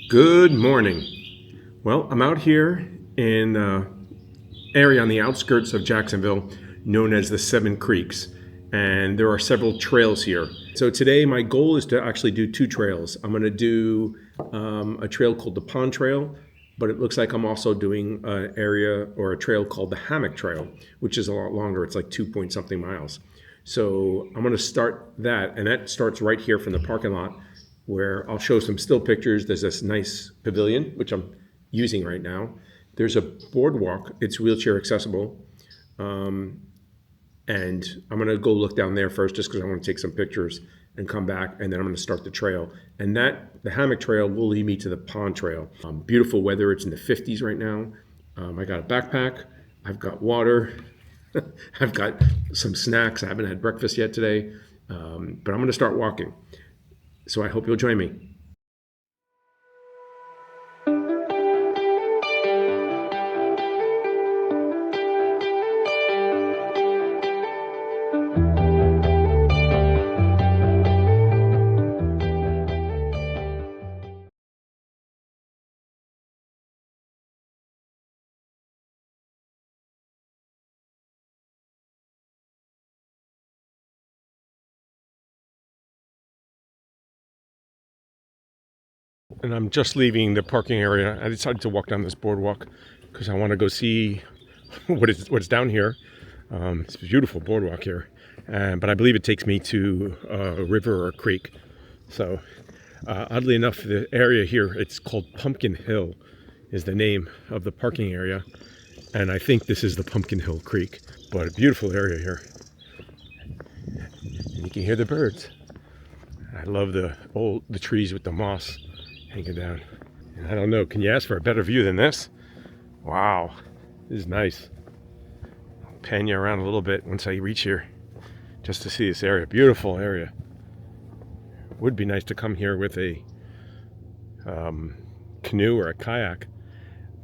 Good morning. Well, I'm out here in area on the outskirts of Jacksonville known as the Seven Creeks, and there are several trails here. So today my goal is to actually do two trails. I'm going to do a trail called the Pond Trail, but it looks like I'm also doing an area or a trail called the Hammock Trail, which is a lot longer. It's like 2 point something miles. So I'm going to start that, and that starts right here from the parking lot where I'll show some still pictures. There's this nice pavilion, which I'm using right now. There's a boardwalk. It's wheelchair accessible. And I'm going to go look down there first just because I want to take some pictures and come back, and then I'm going to start the trail. And the Hammock Trail will lead me to the Pond Trail. Beautiful weather. It's in the 50s right now. I got a backpack. I've got water. I've got some snacks. I haven't had breakfast yet today, but I'm going to start walking. So I hope you'll join me. And I'm just leaving the parking area. I decided to walk down this boardwalk because I want to go see what's down here. It's a beautiful boardwalk here, but I believe it takes me to a river or a creek. So oddly enough, the area here, it's called Pumpkin Hill is the name of the parking area. And I think this is the Pumpkin Hill Creek, but a beautiful area here. And you can hear the birds. I love the trees with the moss hanging down. And I don't know, can you ask for a better view than this? Wow, this is nice. I'll pan you around a little bit once I reach here just to see this area. Beautiful area. Would be nice to come here with a canoe or a kayak.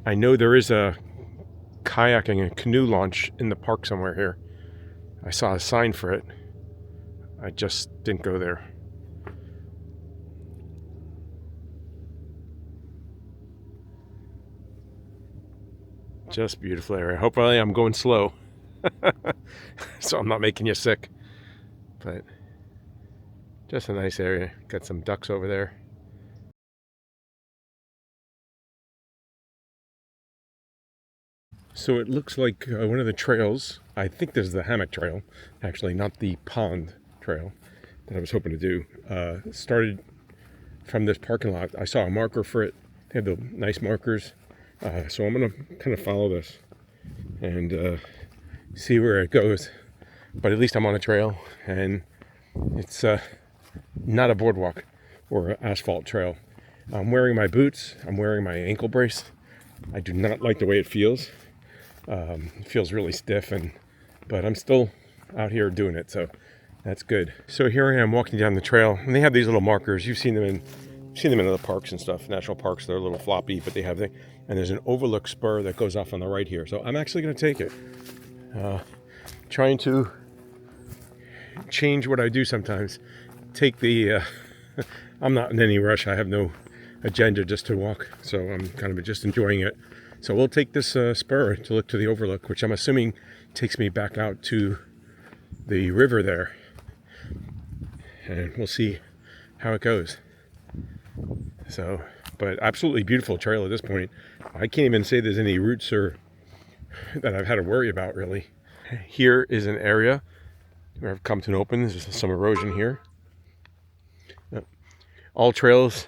I know there is a kayaking and canoe launch in the park somewhere here. I saw a sign for it. I just didn't go there. Just beautiful area. Hopefully I'm going slow so I'm not making you sick, but just a nice area. Got some ducks over there. So it looks like one of the trails, I think this is the Hammock Trail, actually not the Pond Trail that I was hoping to do, started from this parking lot. I saw a marker for it. They have the nice markers. So I'm going to kind of follow this and see where it goes. But at least I'm on a trail, and it's not a boardwalk or an asphalt trail. I'm wearing my boots. I'm wearing my ankle brace. I do not like the way it feels. It feels really stiff, but I'm still out here doing it, so that's good. So here I am walking down the trail, and they have these little markers. You've seen them in other parks and stuff, national parks. They're a little floppy, but they have and there's an overlook spur that goes off on the right here. So I'm actually going to take it. Trying to change what I do sometimes. Take the, I'm not in any rush. I have no agenda, just to walk. So I'm kind of just enjoying it. So we'll take this spur to look to the overlook, which I'm assuming takes me back out to the river there. And we'll see how it goes. So, but absolutely beautiful trail at this point. I can't even say there's any roots or that I've had to worry about, really. Here is an area where I've come to an open. There's some erosion here. All trails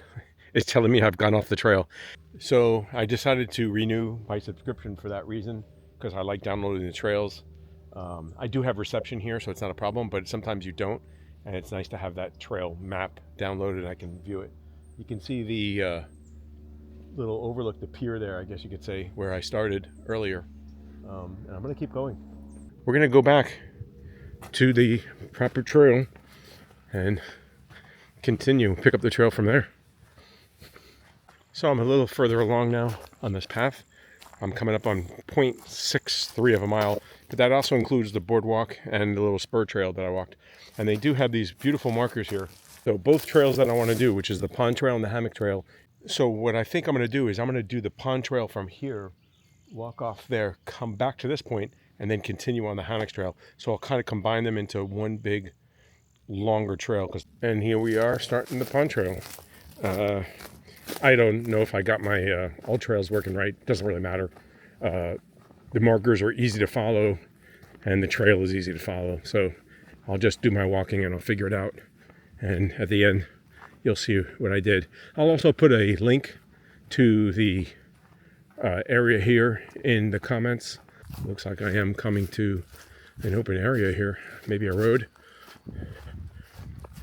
is telling me I've gone off the trail. So I decided to renew my subscription for that reason, because I like downloading the trails. I do have reception here, so it's not a problem, but sometimes you don't. And it's nice to have that trail map downloaded. I can view it. You can see the little overlook, the pier there, I guess you could say, where I started earlier. And I'm going to keep going. We're going to go back to the proper trail and continue, pick up the trail from there. So I'm a little further along now on this path. I'm coming up on 0.63 of a mile, but that also includes the boardwalk and the little spur trail that I walked. And they do have these beautiful markers here. So both trails that I want to do, which is the Pond Trail and the Hammock Trail, So what I think I'm going to do is I'm going to do the pond trail from here, walk off there, come back to this point, and then continue on the Hammock Trail. So I'll kind of combine them into one big, longer trail. And here we are starting the pond trail. I don't know if I got my all trails working right. Doesn't really matter. The markers are easy to follow, and the trail is easy to follow. So I'll just do my walking and I'll figure it out. And at the end, you'll see what I did. I'll also put a link to the area here in the comments. Looks like I am coming to an open area here, maybe a road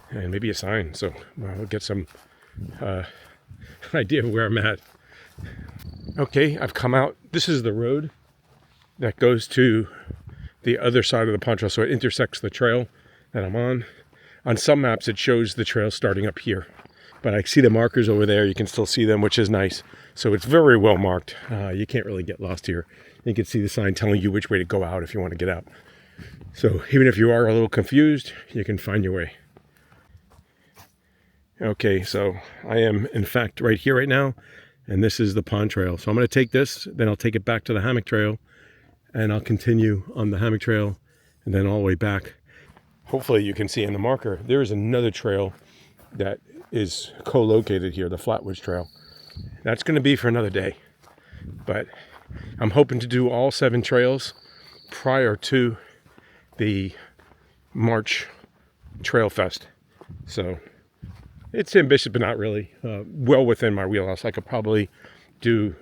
and maybe a sign. So I'll get some idea of where I'm at. Okay, I've come out. This is the road that goes to the other side of the pond trail. So it intersects the trail that I'm on. On some maps, it shows the trail starting up here, but I see the markers over there. You can still see them, which is nice. So it's very well marked. You can't really get lost here. You can see the sign telling you which way to go out if you want to get out. So even if you are a little confused, you can find your way. Okay, so I am in fact right here right now, and this is the pond trail. So I'm going to take this, then I'll take it back to the Hammock Trail, and I'll continue on the Hammock Trail and then all the way back. Hopefully you can see in the marker, there is another trail that is co-located here, the Flatwoods Trail. That's going to be for another day, but I'm hoping to do all 7 trails prior to the March Trail Fest. So it's ambitious, but not really. Well within my wheelhouse. I could probably do,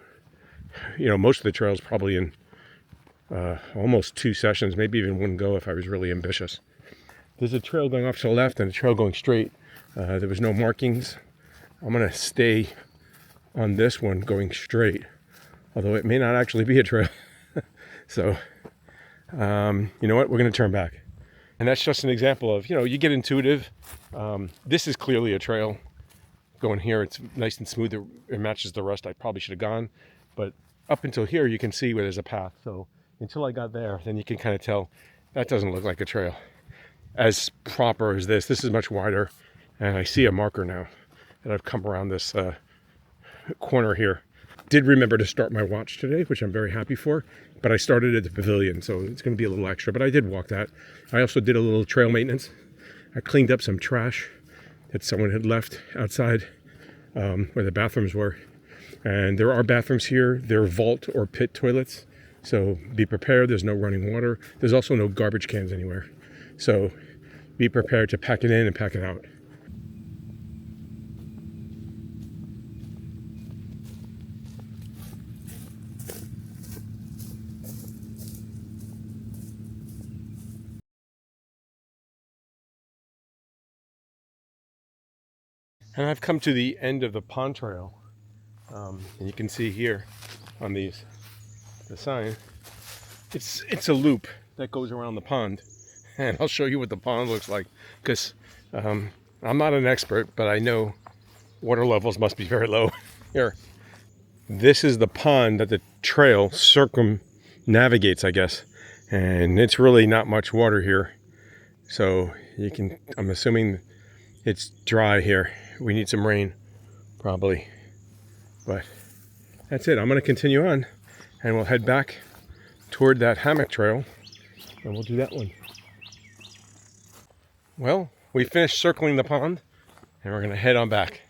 most of the trails probably in almost 2 sessions, maybe even one go if I was really ambitious. There's a trail going off to the left and a trail going straight. There was no markings. I'm going to stay on this one going straight, although it may not actually be a trail. So, you know what? We're going to turn back. And that's just an example of, you get intuitive. This is clearly a trail going here. It's nice and smooth. It matches the rest I probably should have gone. But up until here, you can see where there's a path. So until I got there, then you can kind of tell that doesn't look like a trail. As proper as this is much wider, and I see a marker now that I've come around this corner here. Did remember to start my watch today, which I'm very happy for, but I started at the pavilion, so it's going to be a little extra, but I did walk that. I also did a little trail maintenance. I cleaned up some trash that someone had left outside where the bathrooms were, and there are bathrooms here. They're vault or pit toilets, so be prepared. There's no running water. There's also no garbage cans anywhere. So be prepared to pack it in and pack it out. And I've come to the end of the pond trail. And you can see here on the sign, it's a loop that goes around the pond. And I'll show you what the pond looks like, because I'm not an expert, but I know water levels must be very low here. This is the pond that the trail circumnavigates, I guess, and it's really not much water here. So I'm assuming it's dry here. We need some rain, probably. But that's it. I'm going to continue on, and we'll head back toward that Hammock Trail, and we'll do that one. Well, we finished circling the pond, and we're going to head on back.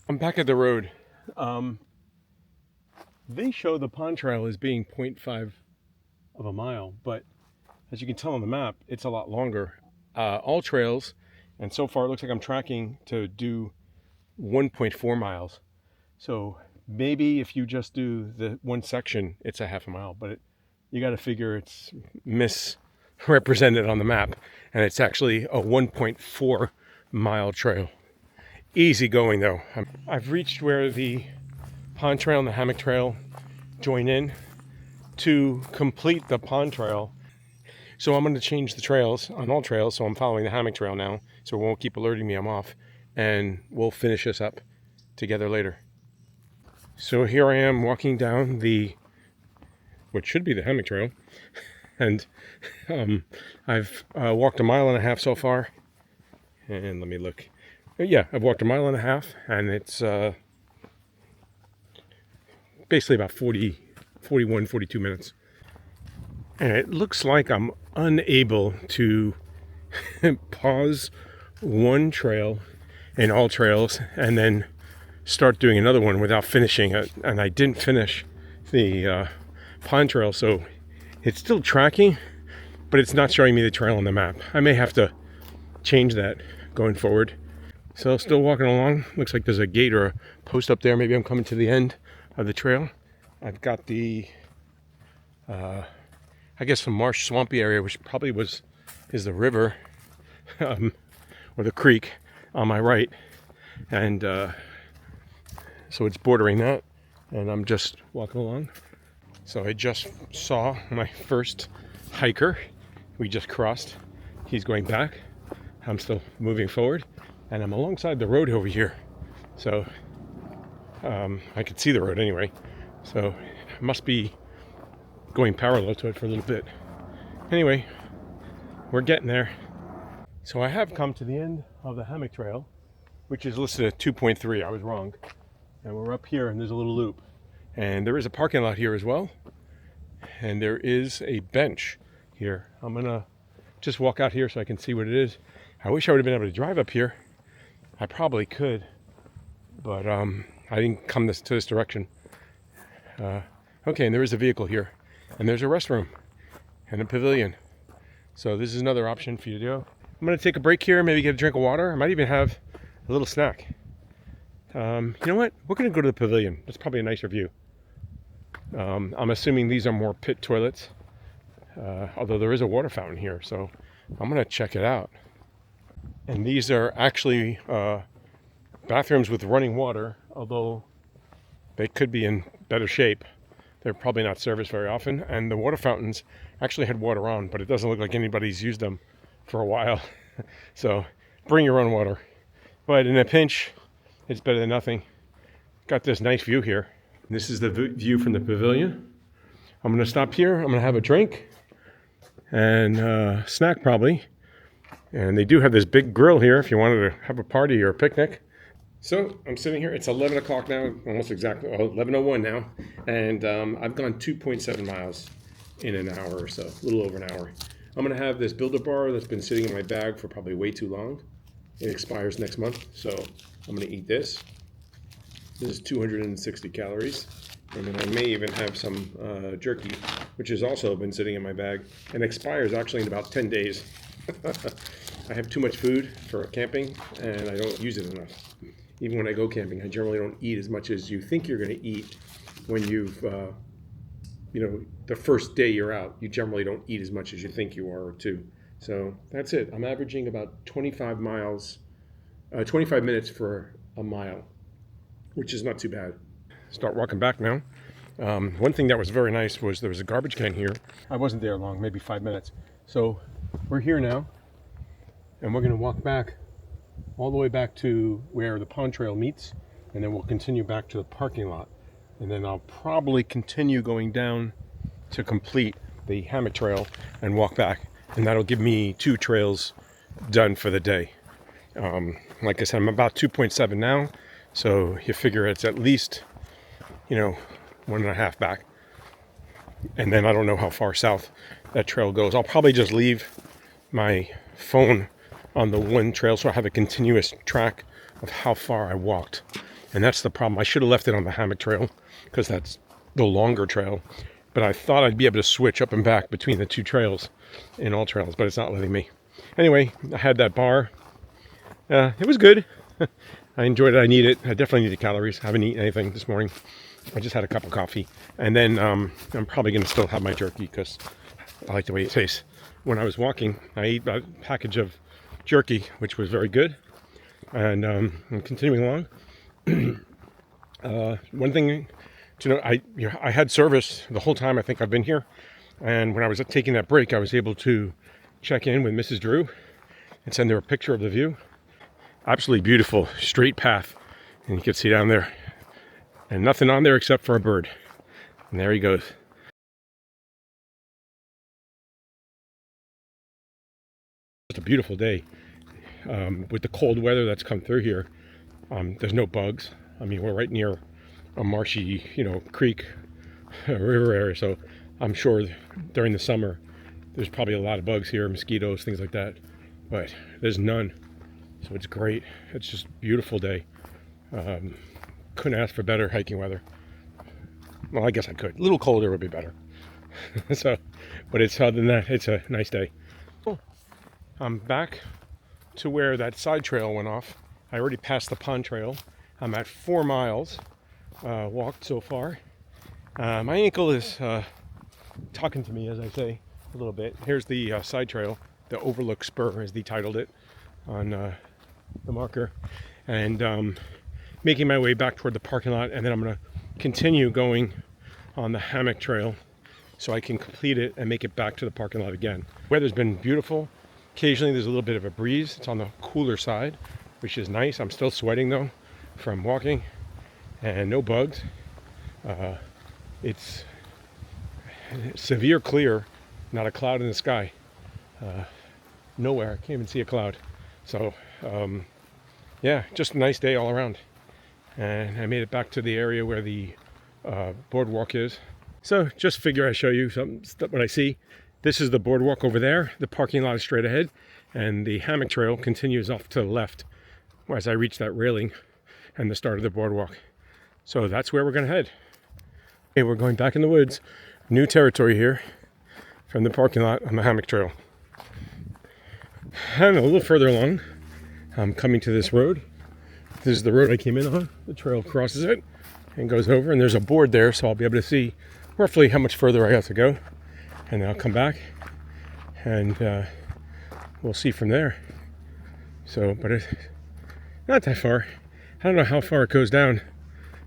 I'm back at the road. They show the pond trail as being 0.5 of a mile, but as you can tell on the map, it's a lot longer. All trails, and so far it looks like I'm tracking to do 1.4 miles. So maybe if you just do the one section, it's a half a mile, but you got to figure it's misrepresented on the map, and it's actually a 1.4 mile trail. Easy going though. I've reached where the pond trail and the Hammock Trail join in. To complete the pond trail, so I'm going to change the trails on all trails, so I'm following the Hammock Trail now, so it won't keep alerting me I'm off, and we'll finish this up together later. So here I am walking down what should be the Hammock Trail, and I've walked 1.5 miles so far, and let me look. Yeah, I've walked a mile and a half, and it's basically about 41, 42 minutes. And it looks like I'm unable to pause one trail in all trails and then start doing another one without finishing it. And I didn't finish the pond trail, so it's still tracking, but it's not showing me the trail on the map. I may have to change that going forward. So still walking along. Looks like there's a gate or a post up there. Maybe I'm coming to the end of the trail. I've got the I guess some marsh swampy area, which probably is the river or the creek on my right, and so it's bordering that, and I'm just walking along. So I just saw my first hiker. We just crossed. He's going back. I'm still moving forward, and I'm alongside the road over here, so I could see the road anyway, so it must be going parallel to it for a little bit. Anyway, we're getting there. So I have come to the end of the Hammock Trail, which is listed at 2.3. I was wrong. And we're up here, and there's a little loop. And there is a parking lot here as well. And there is a bench here. I'm gonna just walk out here so I can see what it is. I wish I would have been able to drive up here. I probably could, but I didn't come to this direction. Okay, and there is a vehicle here. And there's a restroom and a pavilion. So this is another option for you to do. I'm going to take a break here, maybe get a drink of water. I might even have a little snack. You know what? We're going to go to the pavilion. That's probably a nicer view. I'm assuming these are more pit toilets, although there is a water fountain here. So I'm going to check it out. And these are actually bathrooms with running water, although they could be in better shape. They're probably not serviced very often, and the water fountains actually had water on, but it doesn't look like anybody's used them for a while. So bring your own water. But in a pinch, it's better than nothing. Got this nice view here. This is the view from the pavilion. I'm gonna stop here. I'm gonna have a drink and snack probably. And they do have this big grill here if you wanted to have a party or a picnic. So I'm sitting here, it's 11 o'clock now, almost exactly, 11:01 now, and I've gone 2.7 miles in an hour or so, a little over an hour. I'm gonna have this Builder bar that's been sitting in my bag for probably way too long. It expires next month, so I'm gonna eat this. This is 260 calories, and then I may even have some jerky, which has also been sitting in my bag, and expires actually in about 10 days. I have too much food for camping, and I don't use it enough. Even when I go camping, I generally don't eat as much as you think you're going to eat when you've, the first day you're out. You generally don't eat as much as you think you are, or two. So that's it. I'm averaging about 25 minutes for a mile, which is not too bad. Start walking back now. One thing that was very nice was there was a garbage can here. I wasn't there long, maybe 5 minutes. So we're here now, and we're going to walk back all the way back to where the pond trail meets, and then we'll continue back to the parking lot, and then I'll probably continue going down to complete the Hammock Trail and walk back, and that'll give me 2 trails done for the day. Like I said, I'm about 2.7 now, so you figure it's at least 1.5 back, and then I don't know how far south that trail goes. I'll probably just leave my phone on the one trail so I have a continuous track of how far I walked. And that's the problem. I should have left it on the Hammock Trail because that's the longer trail. But I thought I'd be able to switch up and back between the 2 trails in all trails, but it's not letting me. Anyway, I had that bar. It was good. I enjoyed it. I need it. I definitely need the calories. I haven't eaten anything this morning. I just had a cup of coffee. And then I'm probably going to still have my jerky because I like the way it tastes. When I was walking, I ate a package of jerky, which was very good. And I'm continuing along. One thing to know, I had service the whole time I think I've been here. And when I was taking that break, I was able to check in with Mrs. Drew and send her a picture of the view. Absolutely beautiful, straight path. And you can see down there. And nothing on there except for a bird. And there he goes. It's a beautiful day. with the cold weather that's come through here, there's no bugs. I mean, we're right near a marshy, creek, river area, so I'm sure during the summer there's probably a lot of bugs here, mosquitoes, things like that, but there's none, so it's great. It's just a beautiful day. Couldn't ask for better hiking weather. Well, I guess I could. A little colder would be better. So, but it's other than that, it's a nice day. Cool. I'm back to where that side trail went off. I already passed the pond trail. I'm at 4 miles walked so far. My ankle is talking to me, as I say, a little bit. Here's the side trail, the Overlook Spur, as they titled it on the marker, and making my way back toward the parking lot, and then I'm going to continue going on the Hammock Trail so I can complete it and make it back to the parking lot again. Weather's been beautiful. Occasionally there's a little bit of a breeze. It's on the cooler side, which is nice. I'm still sweating though from walking, and no bugs. It's severe clear, not a cloud in the sky. Nowhere, I can't even see a cloud. So yeah, just a nice day all around. And I made it back to the area where the boardwalk is. So just figure I show you what I see. This is the boardwalk over there. The parking lot is straight ahead, and the Hammock Trail continues off to the left as I reach that railing and the start of the boardwalk. So that's where we're gonna head. Okay, we're going back in the woods. New territory here from the parking lot on the Hammock Trail. And a little further along, I'm coming to this road. This is the road I came in on. The trail crosses it and goes over, and there's a board there, so I'll be able to see roughly how much further I have to go. And then I'll come back and we'll see from there. So, but it's not that far. I don't know how far it goes down,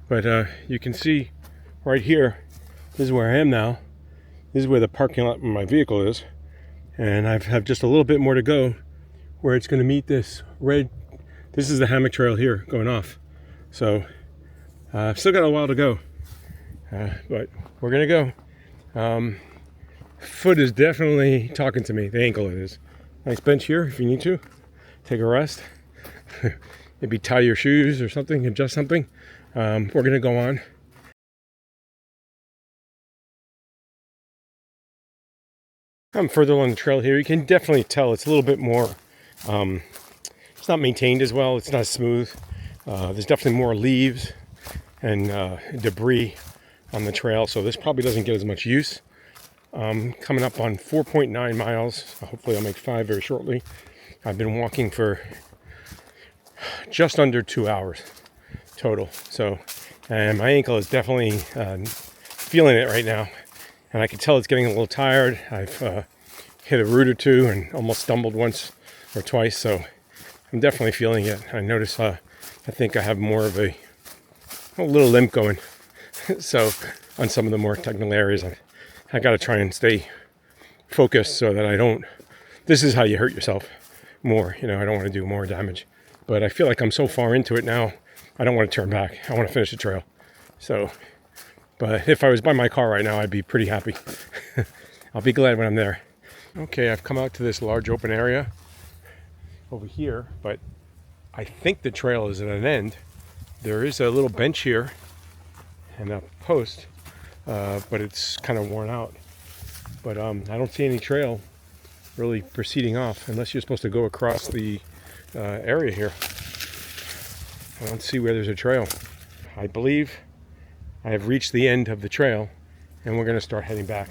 but you can see right here, this is where I am now. This is where the parking lot where my vehicle is. And I have just a little bit more to go where it's going to meet this red. This is the Hammock Trail here going off. So I've still got a while to go, but we're going to go. Foot is definitely talking to me. The ankle is. Nice bench here if you need to. Take a rest. Maybe tie your shoes or something, adjust something. We're going to go on. I'm further along the trail here. You can definitely tell it's a little bit more, it's not maintained as well. It's not smooth. There's definitely more leaves and debris on the trail, so this probably doesn't get as much use. Coming up on 4.9 miles. Hopefully I'll make 5 very shortly. I've been walking for just under 2 hours total. So, and my ankle is definitely feeling it right now. And I can tell it's getting a little tired. I've hit a root or two and almost stumbled once or twice. So I'm definitely feeling it. I notice I think I have more of a little limp going. So on some of the more technical areas, I got to try and stay focused so that I don't, this is how you hurt yourself more. I don't want to do more damage. But I feel like I'm so far into it now, I don't want to turn back. I want to finish the trail. So, but if I was by my car right now, I'd be pretty happy. I'll be glad when I'm there. Okay, I've come out to this large open area over here, but I think the trail is at an end. There is a little bench here and a post, but it's kind of worn out. But I don't see any trail really proceeding off unless you're supposed to go across the area here. I don't see where there's a trail. I believe I have reached the end of the trail and we're going to start heading back.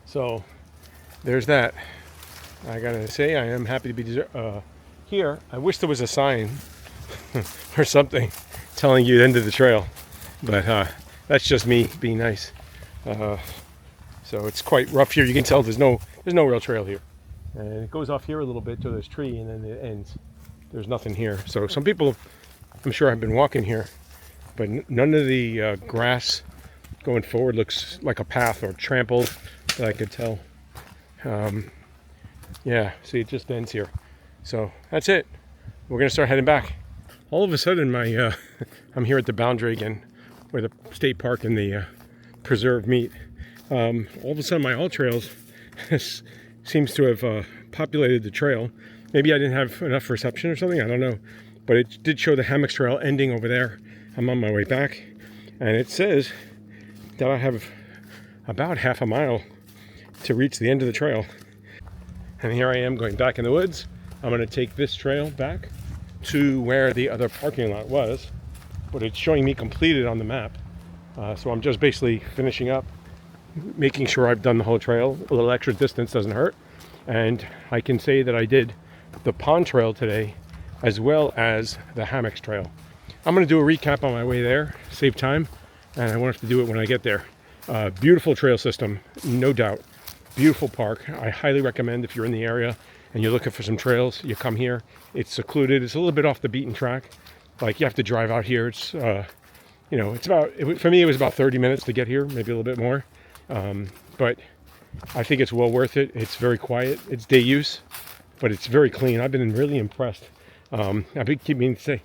So there's that. I gotta say, I am happy to be here. I wish there was a sign or something telling you the end of the trail, but that's just me being nice. So it's quite rough here. You can tell there's no real trail here, and it goes off here a little bit to this tree, and then it ends. There's nothing here. So some people, I'm sure, have been walking here, but none of the grass going forward looks like a path or trampled that I could tell. Yeah, see, it just ends here. So that's it. We're gonna start heading back. All of a sudden, I'm here at the boundary again, where the state park and the preserve meet. All of a sudden, my all trails seems to have populated the trail. Maybe I didn't have enough reception or something, I don't know. But it did show the Hammock Trail ending over there. I'm on my way back, and it says that I have about half a mile to reach the end of the trail. And here I am going back in the woods. I'm going to take this trail back to where the other parking lot was, but it's showing me completed on the map. So I'm just basically finishing up, making sure I've done the whole trail. A little extra distance doesn't hurt. And I can say that I did the pond trail today, as well as the Hammock Trail. I'm going to do a recap on my way there, save time, and I won't have to do it when I get there. Beautiful trail system, no doubt. Beautiful park. I highly recommend if you're in the area and you're looking for some trails, you come here. It's secluded. It's a little bit off the beaten track. Like, you have to drive out here. It's, it's about, for me, it was about 30 minutes to get here, maybe a little bit more. But I think it's well worth it. It's very quiet. It's day use, but it's very clean. I've been really impressed. I've been keeping to say,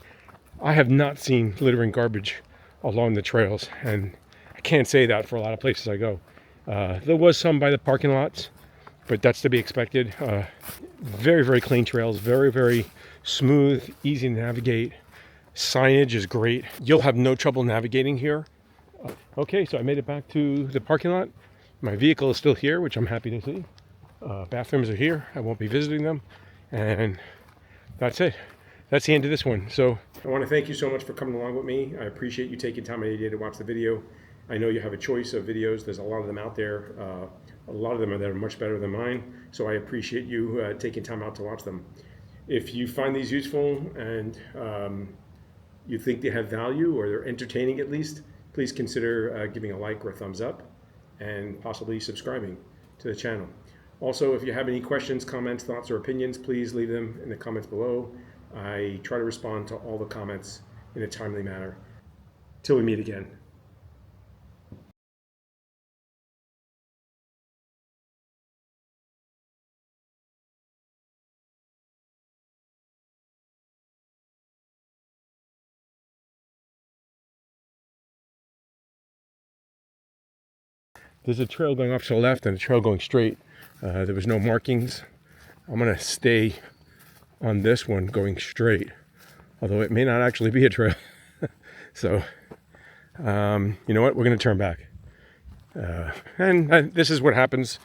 I have not seen litter and garbage along the trails, and I can't say that for a lot of places I go. There was some by the parking lots, but that's to be expected. Very, very clean trails, very, very smooth, easy to navigate. Signage is great. You'll have no trouble navigating here. Okay, so I made it back to the parking lot. My vehicle is still here, which I'm happy to see. Bathrooms are here. I won't be visiting them. And that's it. That's the end of this one. So I want to thank you so much for coming along with me. I appreciate you taking time out of your day to watch the video. I know you have a choice of videos. There's a lot of them out there. A lot of them that are much better than mine. So I appreciate you taking time out to watch them. If you find these useful and you think they have value, or they're entertaining at least, please consider giving a like or a thumbs up, and possibly subscribing to the channel. Also, if you have any questions, comments, thoughts, or opinions, please leave them in the comments below. I try to respond to all the comments in a timely manner. Till we meet again. There's a trail going off to the left and a trail going straight. There was no markings. I'm gonna stay on this one going straight, although it may not actually be a trail. So, you know what? We're gonna turn back. And this is what happens